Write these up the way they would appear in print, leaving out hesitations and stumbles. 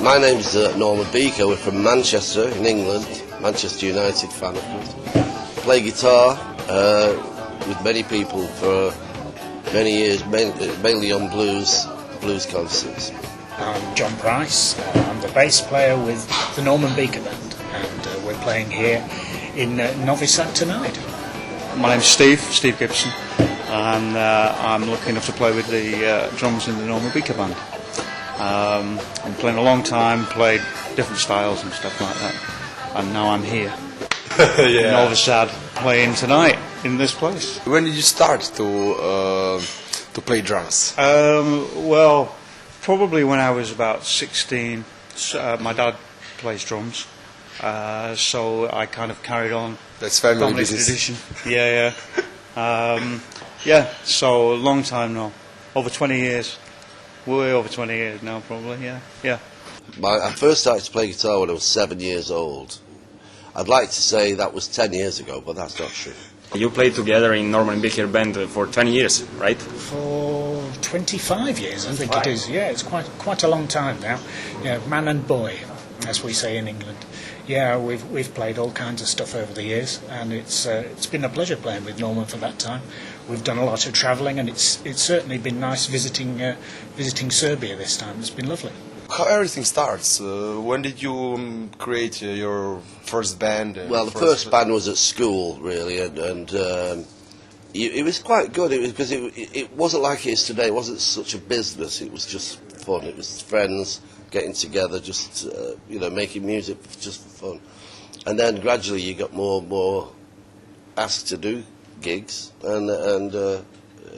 My name's Norman Beaker. We're from Manchester in England, Manchester United fan of course. Play guitar with many people for many years, mainly on blues concerts. I'm Džon Prajs. I'm the bass player with the Norman Beaker band, and we're playing here in Novi Sad tonight. My name's Stiv Gibson, and I'm lucky enough to play with the drums in the Norman Beaker band. I'm playing a long time, played different styles and stuff like that, and now I'm here in Novi Sad playing tonight in this place. When did you start to play drums? Well, probably when I was about 16. My dad plays drums, so I kind of carried on. That's family business. Tradition. Yeah. So a long time now, over 20 years. Way over 20 years now, probably, yeah. I first started to play guitar when I was 7 years old. I'd like to say that was 10 years ago, but that's not true. You played together in Norman Beaker band for 20 years, right? For 25 years, I think it is. Yeah, it's quite a long time now. Yeah, man and boy, as we say in England. Yeah, we've played all kinds of stuff over the years, and it's been a pleasure playing with Norman for that time. We've done a lot of travelling, and it's certainly been nice visiting Serbia this time. It's been lovely. How everything starts? When did you create your first band? Well, the first band was at school, really, and it was quite good. It was because it wasn't like it is today. It wasn't such a business. It was just fun. It was friends getting together, just making music just for fun. And then gradually you got more and more asked to do gigs, and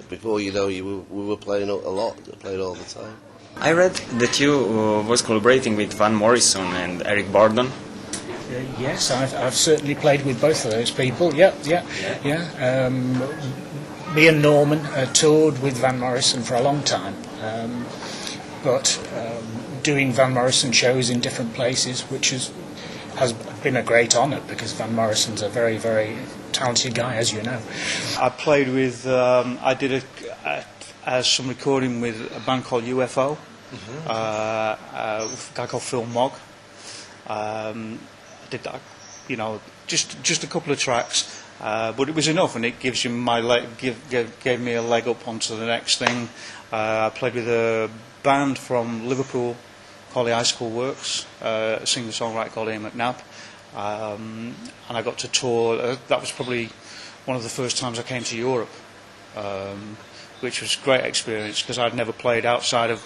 before you know, we were playing a lot, played all the time. I read that you was collaborating with Van Morrison and Eric Burdon. Yes, I've certainly played with both of those people. Yeah. Me and Norman toured with Van Morrison for a long time, but doing Van Morrison shows in different places, which has been a great honour, because Van Morrison's a very, very talented guy, as you know. I played with, I did some recording with a band called UFO, a guy called Phil Mogg. I did that, just a couple of tracks, but it was enough, and it gives you gave me a leg up onto the next thing. I played with a band from Liverpool called the Icicle Works, a singer-songwriter called Ian McNabb, and I got to tour. That was probably one of the first times I came to Europe, which was a great experience, because I'd never played outside of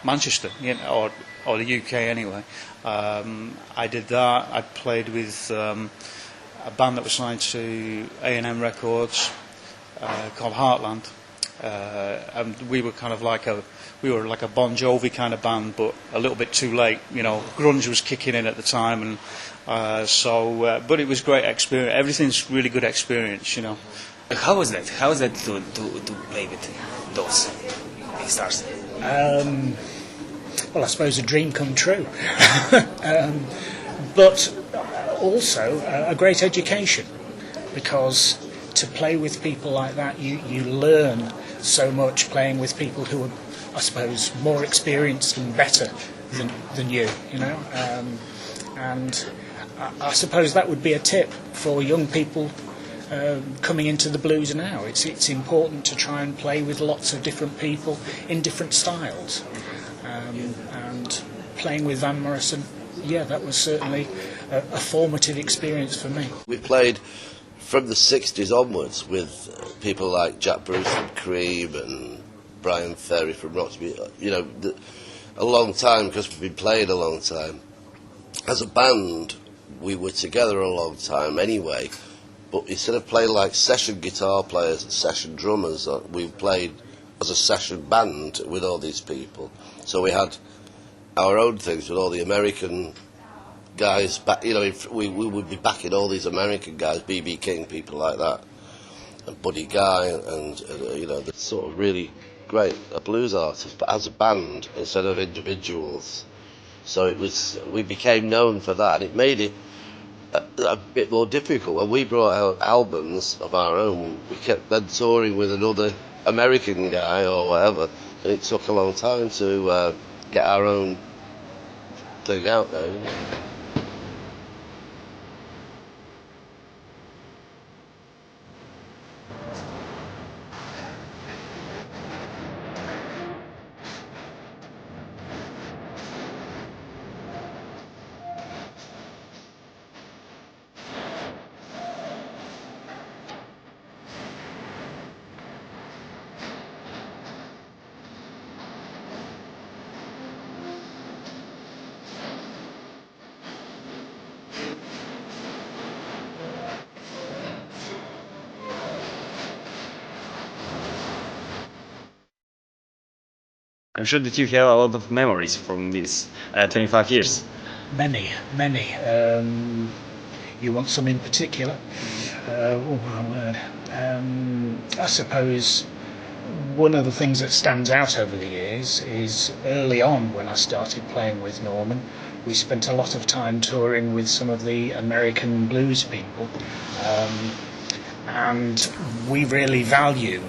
Manchester, or the UK anyway. I did that. I played with a band that was signed to A&M Records called Heartland, and we were kind of like a Bon Jovi kind of band, but a little bit too late. Grunge was kicking in at the time, and but it was a great experience. Everything's really good experience, How was that? How was that to play with those big stars? Well, I suppose a dream come true, but also a great education, because to play with people like that, you learn so much playing with people who are, I suppose, more experienced and better than you, and I suppose that would be a tip for young people coming into the blues now. It's important to try and play with lots of different people in different styles. And playing with Van Morrison, yeah, that was certainly a formative experience for me. We played from the 60s onwards with people like Jack Bruce and Cream and Brian Ferry from Roxby, a long time, because we've been playing a long time. As a band, we were together a long time anyway, but instead of playing like session guitar players and session drummers, we played as a session band with all these people. So we had our own things with all the American guys back, we would be backing all these American guys, B.B. King, people like that, and Buddy Guy, and the sort of really great blues artists, but as a band instead of individuals. So we became known for that, and it made it a bit more difficult. When we brought out albums of our own, we kept then touring with another American guy or whatever, and it took a long time to get our own thing out there. I'm sure that you have a lot of memories from these 25 years. Many. You want some in particular? I suppose one of the things that stands out over the years is early on when I started playing with Norman, we spent a lot of time touring with some of the American blues people, and we really value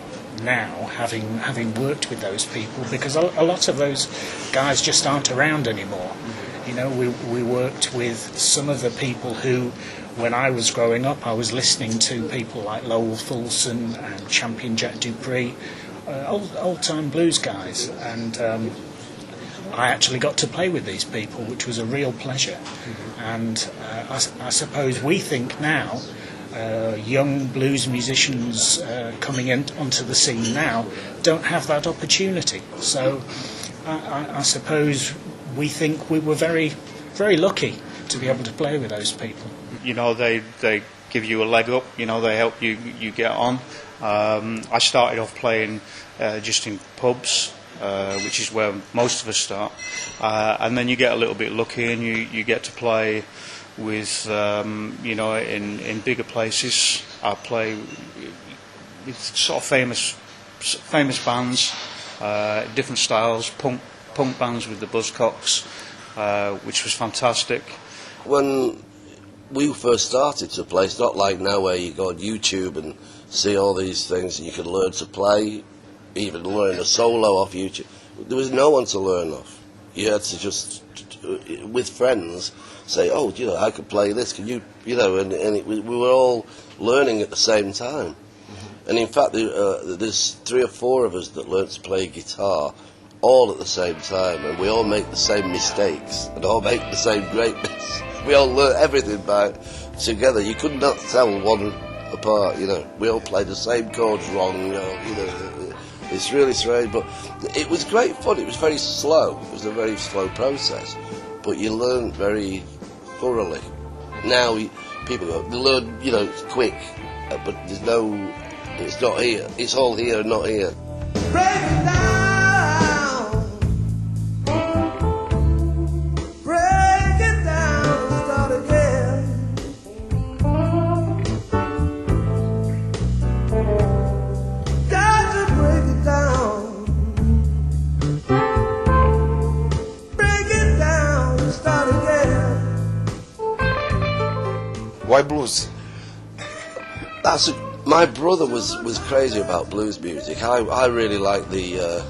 now having worked with those people, because a lot of those guys just aren't around anymore. We worked with some of the people who, when I was growing up, I was listening to people like Lowell Fulson and Champion Jack Dupree, old-time blues guys, and I actually got to play with these people, which was a real pleasure. And I suppose we think now, young blues musicians coming onto the scene now don't have that opportunity. So I suppose we think we were very, very lucky to be able to play with those people. They give you a leg up, they help you get on. I started off playing just in pubs, which is where most of us start, and then you get a little bit lucky and you get to play with in bigger places. I play with sort of famous bands, different styles, punk bands with the Buzzcocks, which was fantastic. When we first started to play, it's not like now where you go on YouTube and see all these things and you can learn to play, even learn a solo off YouTube. There was no one to learn off. You had to just, with friends, say, I could play this, can you, we were all learning at the same time. And in fact, there's 3 or 4 of us that learnt to play guitar all at the same time, and we all make the same mistakes and all make the same greatness. We all learn everything together. You could not tell one apart, We all played the same chords wrong, It's really strange, but it was great fun. It was very slow. It was a very slow process, but you learn very thoroughly. Now people they learn, quick, but it's not here. It's all here, not here. Break it down. Why blues? My brother was crazy about blues music. I really liked the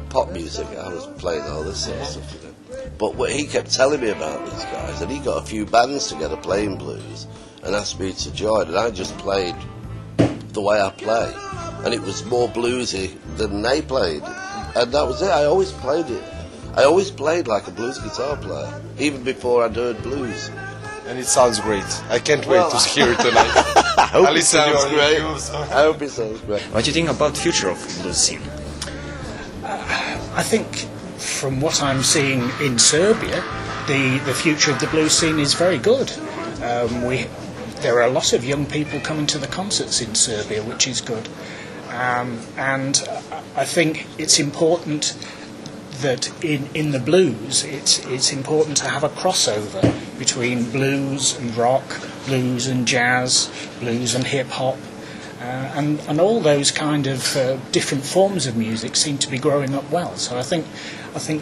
pop music. I was playing all this sort of stuff, But he kept telling me about these guys, and he got a few bands together playing blues, and asked me to join. And I just played the way I play, and it was more bluesy than they played, and that was it. I always played it. I always played like a blues guitar player, even before I'd heard blues. And it sounds great. I can't wait to hear it tonight. I hope it listen to sounds your great. reviews. I hope it sounds great. What do you think about the future of blues scene? I think from what I'm seeing in Serbia, the future of the blues scene is very good. There are a lot of young people coming to the concerts in Serbia, which is good. And I think it's important that in the blues, it's important to have a crossover between blues and rock, blues and jazz, blues and hip hop, and all those kind of different forms of music seem to be growing up well. So I think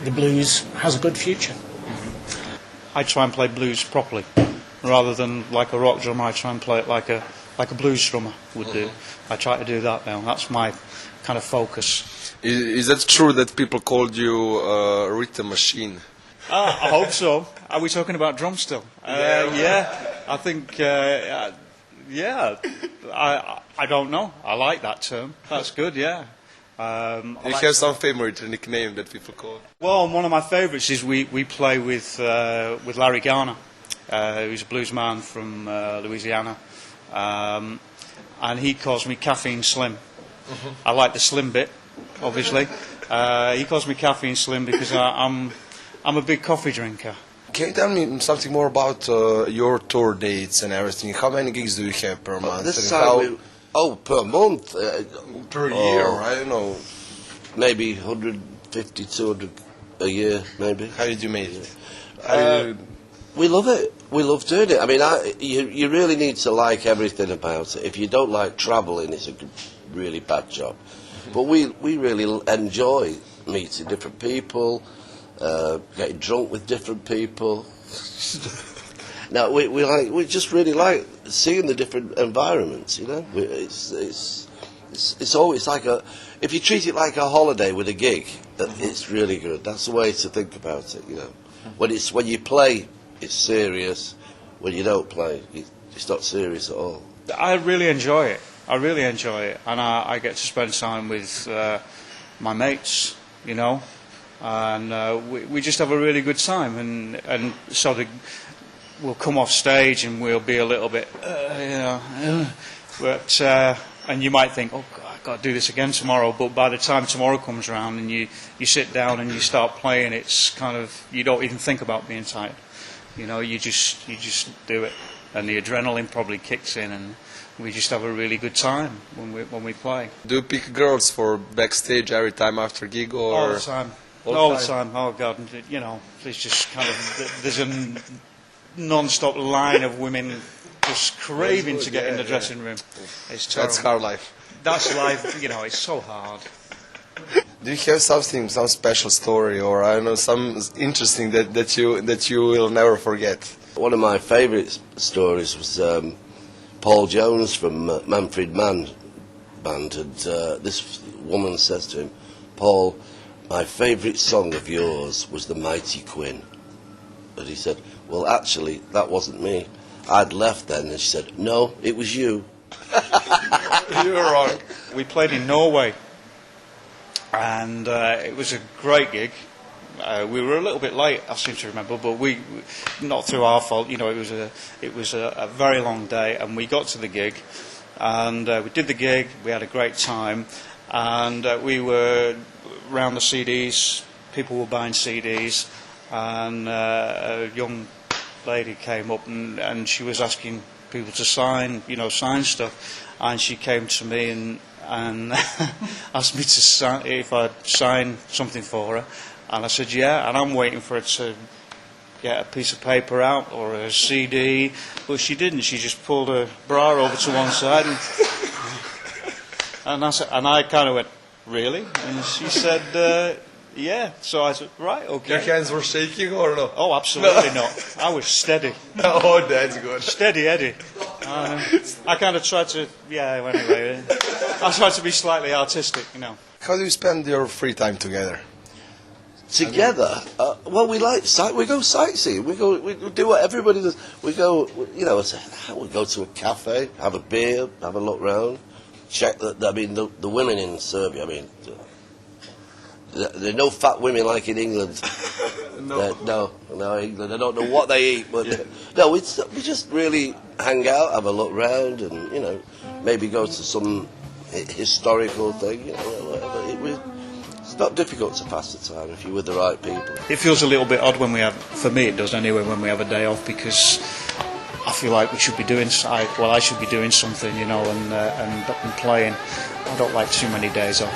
the blues has a good future. I try and play blues properly, rather than like a rock drummer. I try and play it like a blues drummer would do. I try to do that now. That's my kind of focus. Is that true that people called you a rhythm machine? I hope so. Are we talking about drums still? Yeah. I think. Yeah. I don't know. I like that term. That's good. Yeah. You have some favorite nickname that people call? Well, one of my favourites is we play with Larry Garner, who's a blues man from Louisiana, and he calls me Caffeine Slim. I like the slim bit, obviously. He calls me Caffeine Slim because I'm a big coffee drinker. Can you tell me something more about your tour dates and everything? How many gigs do you have per month? Per month? Per year, I don't know. Maybe 150, 200 a year, maybe. How did you make it? We love it. We love doing it. I mean, you really need to like everything about it. If you don't like travelling, it's a really bad job. But we really enjoy meeting different people, getting drunk with different people. Now we just really like seeing the different environments. You know, it's always like if you treat it like a holiday with a gig, it's really good. That's the way to think about it. You know, when you play, it's serious. When you don't play, it's not serious at all. I really enjoy it. And I get to spend time with my mates, you know, and we just have a really good time, and so we'll come off stage and we'll be a little bit, but and you might think, oh God, I've got to do this again tomorrow, but by the time tomorrow comes around and you sit down and you start playing, it's kind of, you don't even think about being tired, you know, you just do it, and the adrenaline probably kicks in, and we just have a really good time when we play. Do you pick girls for backstage every time after gig, or all the time? All the time. Oh God, you know, there's just kind of there's a non-stop line of women just craving to get in the dressing room. It's terrible. That's hard life. That's life. You know, it's so hard. Do you have some special story, or I don't know, some interesting that you will never forget? One of my favourite stories was Paul Jones from Manfred Mann band, and this woman says to him, "Paul, my favourite song of yours was The Mighty Quinn." And he said, "Well, actually, that wasn't me. I'd left then." And she said, "No, it was you." You were wrong. We played in Norway, and it was a great gig. We were a little bit late, I seem to remember, but we not through our fault. You know, it was a very long day, and we got to the gig, and we did the gig. We had a great time, and we were around the CDs. People were buying CDs, and a young lady came up and she was asking people to sign stuff, and she came to me and asked me to sign, if I'd sign something for her, and I said yeah, and I'm waiting for her to get a piece of paper out or a CD, but she didn't. She just pulled her bra over to one side, and I kind of went, "Really?" And she said, "Yeah." So I said, "Right, okay." Your hands were shaking or no? Oh, absolutely not. I was steady. Oh, that's good. Steady Eddie. I kind of tried to, anyway. I tried to be slightly artistic, you know. How do you spend your free time together? Together? Well, we go sightseeing. We do what everybody does. We go, we go to a cafe, have a beer, have a look round, check that. I mean, the women in Serbia. I mean, there are no fat women like in England. No, England. I don't know what they eat, but no, we just really hang out, have a look round, and maybe go to some historical thing. Whatever. It's not difficult to pass the time if you're with the right people. It feels a little bit odd when we have, for me it does anyway, when we have a day off, because I feel like we should be doing, I should be doing something, and playing. I don't like too many days off.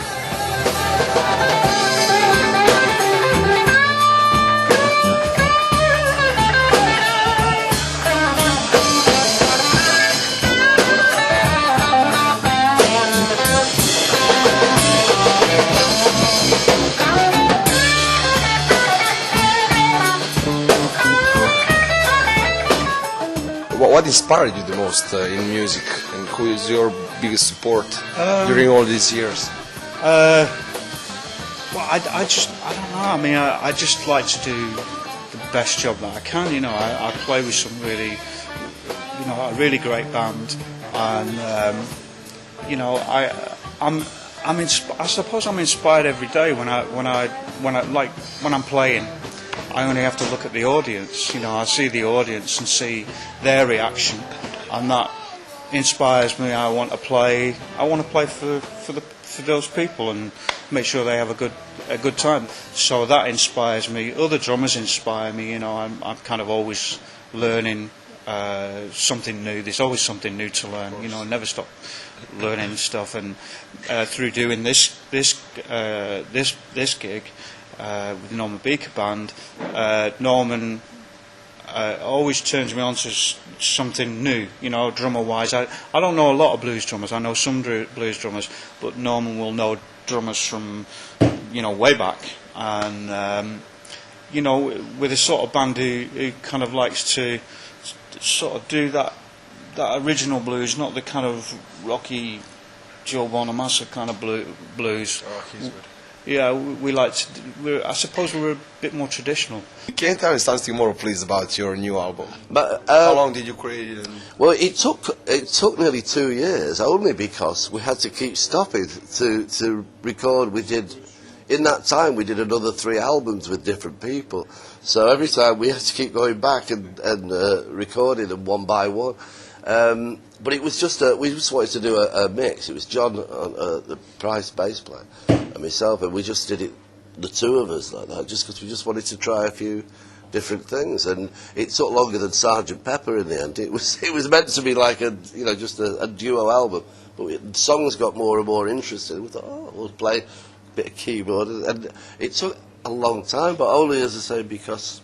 What inspired you the most in music, and who is your biggest support during all these years? Well, I don't know. I mean, I just like to do the best job that I can. I play with some really, a really great band, and I suppose I'm inspired every day when I'm playing. I only have to look at the audience. I see the audience and see their reaction, and that inspires me. I want to play for those people and make sure they have a good time. So that inspires me. Other drummers inspire me. I'm kind of always learning something new. There's always something new to learn. I never stop learning stuff. And through doing this gig. With the Norman Beaker band, Norman always turns me on to something new, drummer-wise. I don't know a lot of blues drummers. I know some blues drummers, but Norman will know drummers from, way back. And, with a sort of band who kind of likes to sort of do that original blues, not the kind of rocky Joe Bonamassa kind of blues. Oh, he's good. Yeah, we like to. I suppose we're a bit more traditional. Can you tell me something more, please, about your new album? But how long did you create it? Well, it took nearly 2 years, only because we had to keep stopping to record. In that time we did another 3 albums with different people. So every time we had to keep going back and recording them one by one. But it was we just wanted to do a mix. It was Džon, the Prajs bass player, and myself, and we just did it, the two of us, like that, just because we just wanted to try a few different things. And it took longer than Sgt. Pepper in the end. It was meant to be like just a duo album, but the songs got more and more interesting. We thought, we'll play a bit of keyboard, and it took a long time, but only, as I say, because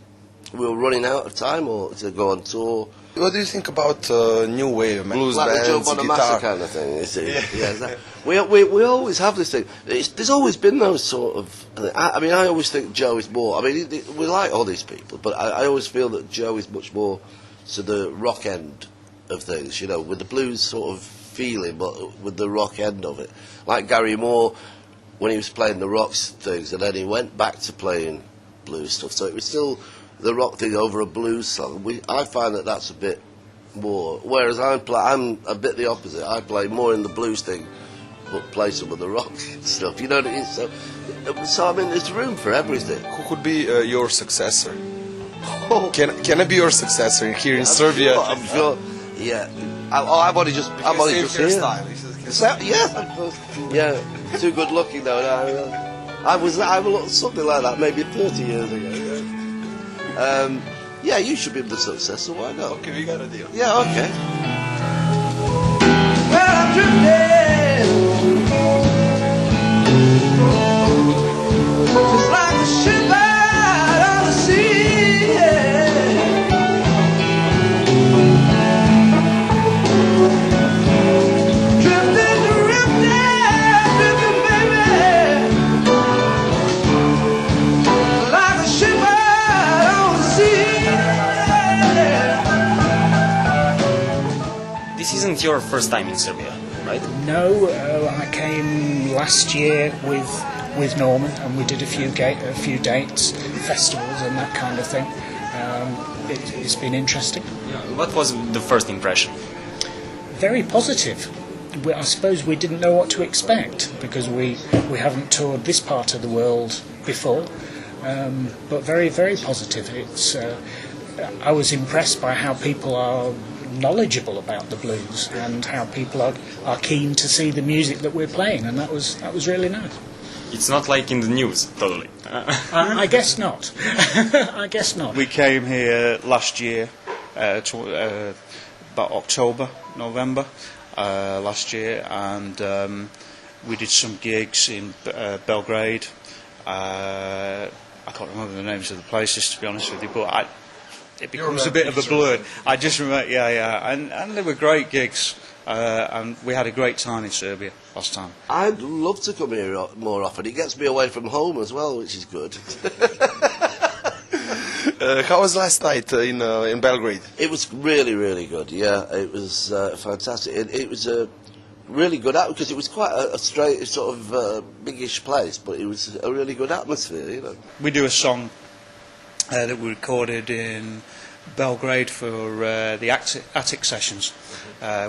we were running out of time or to go on tour. What do you think about new wave, blues like bands, the guitar? kind of thing, you see. Yeah, we always have this thing. There's always been those sort of. I always think Joe is more. We like all these people, but I always feel that Joe is much more to the rock end of things. With the blues sort of feeling, but with the rock end of it. Like Gary Moore, when he was playing the rock things, and then he went back to playing blues stuff. So it was still the rock thing over a blues song. I find that that's a bit more. Whereas I'm a bit the opposite. I play more in the blues thing, but play some of the rock stuff. You know what it is? So there's room for everything. Who could be your successor? Can I be your successor here in Serbia? Sure, I'm sure. Yeah. I'm only just here. Yes, of course. Yeah. Too good looking though. I was something like that maybe 30 years ago. Yeah, you should be the successor. Why not? Okay, we got a deal. Yeah, okay. Well, I'm drifting, just like a ship out on the sea. Drifting, baby, like a ship out on the sea. This isn't your first time in Serbia, right? No, I came last year with Norman, and we did a few dates, festivals and that kind of thing. It's been interesting. What was the first impression? Very positive. I suppose we didn't know what to expect, because we haven't toured this part of the world before, but very, very positive. I was impressed by how people are knowledgeable about the blues and how people are keen to see the music that we're playing, and that was really nice. It's not like in the news, totally. I guess not. I guess not. We came here last year, about October, November last year, and we did some gigs in Belgrade. I can't remember the names of the places, to be honest with you, but it becomes a bit of a blur. I just remember, and they were great gigs, and we had a great time in Serbia last time. I'd love to come here more often. It gets me away from home as well, which is good. How was last night in Belgrade? It was really, really good. Yeah, it was fantastic. It was a really good atmosphere, because it was quite a straight, sort of biggish place, but it was a really good atmosphere. You know, we do a song that we recorded in Belgrade for the Attic sessions,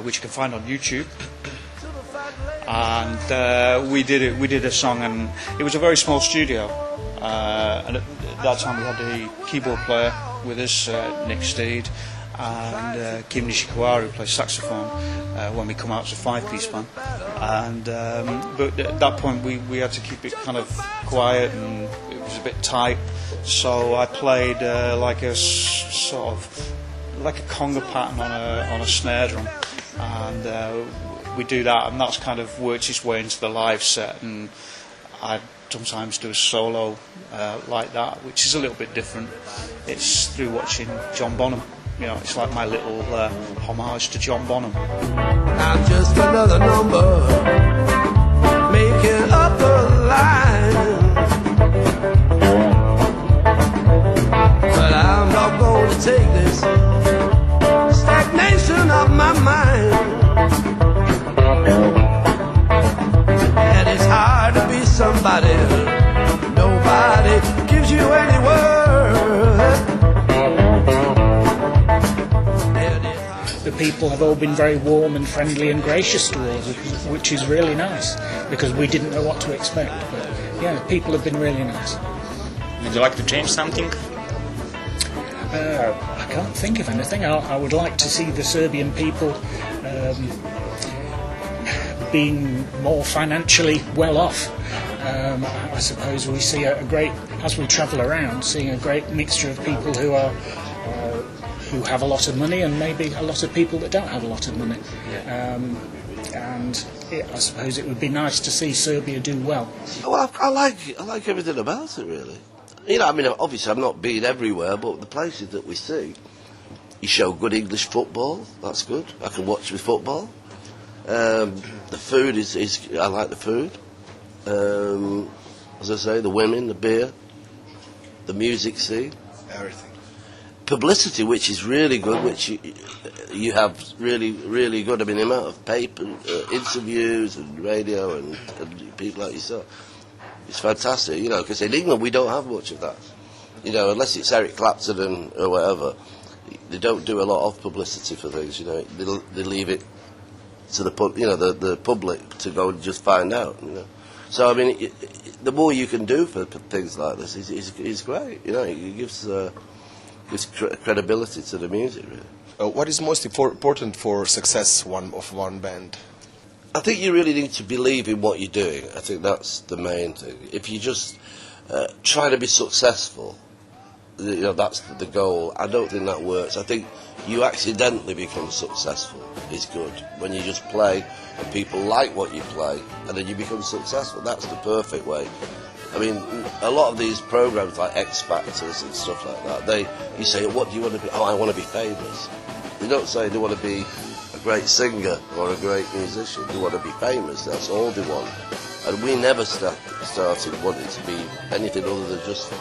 which you can find on YouTube. And we did a song, and it was a very small studio. And at that time we had the keyboard player with us, Nick Steed, and Kim Nishikawa, who plays saxophone when we come out as a 5-piece band. And but at that point we had to keep it kind of quiet, and it was a bit tight. So I played like a conga pattern on a snare drum, and we do that, and that's kind of worked its way into the live set. And I sometimes do a solo like that, which is a little bit different. It's through watching John Bonham. You know, it's like my little homage to John Bonham. I'm just another number making up the line, but I'm not going to take this stagnation of my mind. And it's hard to be somebody, nobody gives you any word. The people have all been very warm and friendly and gracious towards us, which is really nice, because we didn't know what to expect. But yeah, people have been really nice. Would you like to change something? I can't think of anything. I would like to see the Serbian people being more financially well off. I suppose we see a great, as we travel around, seeing a great mixture of people who have a lot of money, and maybe a lot of people that don't have a lot of money. I suppose it would be nice to see Serbia do well. Well, I like everything about it, really. You know, I mean, obviously I'm not being everywhere, but the places that we see, you show good English football. That's good. I can watch with football. The food is I like the food. As I say, the women, the beer, the music scene, Everything. publicity, which is really good, which you have really, really good. I mean, the amount of paper, interviews and radio and people like yourself, it's fantastic, you know, because in England we don't have much of that. You know, unless it's Eric Clapton or whatever, they don't do a lot of publicity for things, you know. They leave it to the public to go and just find out, you know. So, I mean, the more you can do for things like this is great, you know. It gives credibility to the music, really. What is most important for success of one band? I think you really need to believe in what you're doing. I think that's the main thing. If you just try to be successful, you know, that's the goal. I don't think that works. I think you accidentally become successful is good. When you just play and people like what you play, and then you become successful. That's the perfect way. I mean, a lot of these programs like X Factors and stuff like that, you say, what do you want to be? Oh, I want to be famous. They don't say they want to be a great singer or a great musician. They want to be famous. That's all they want. And we never started wanting to be anything other than just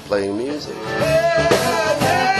playing music. Yeah, yeah.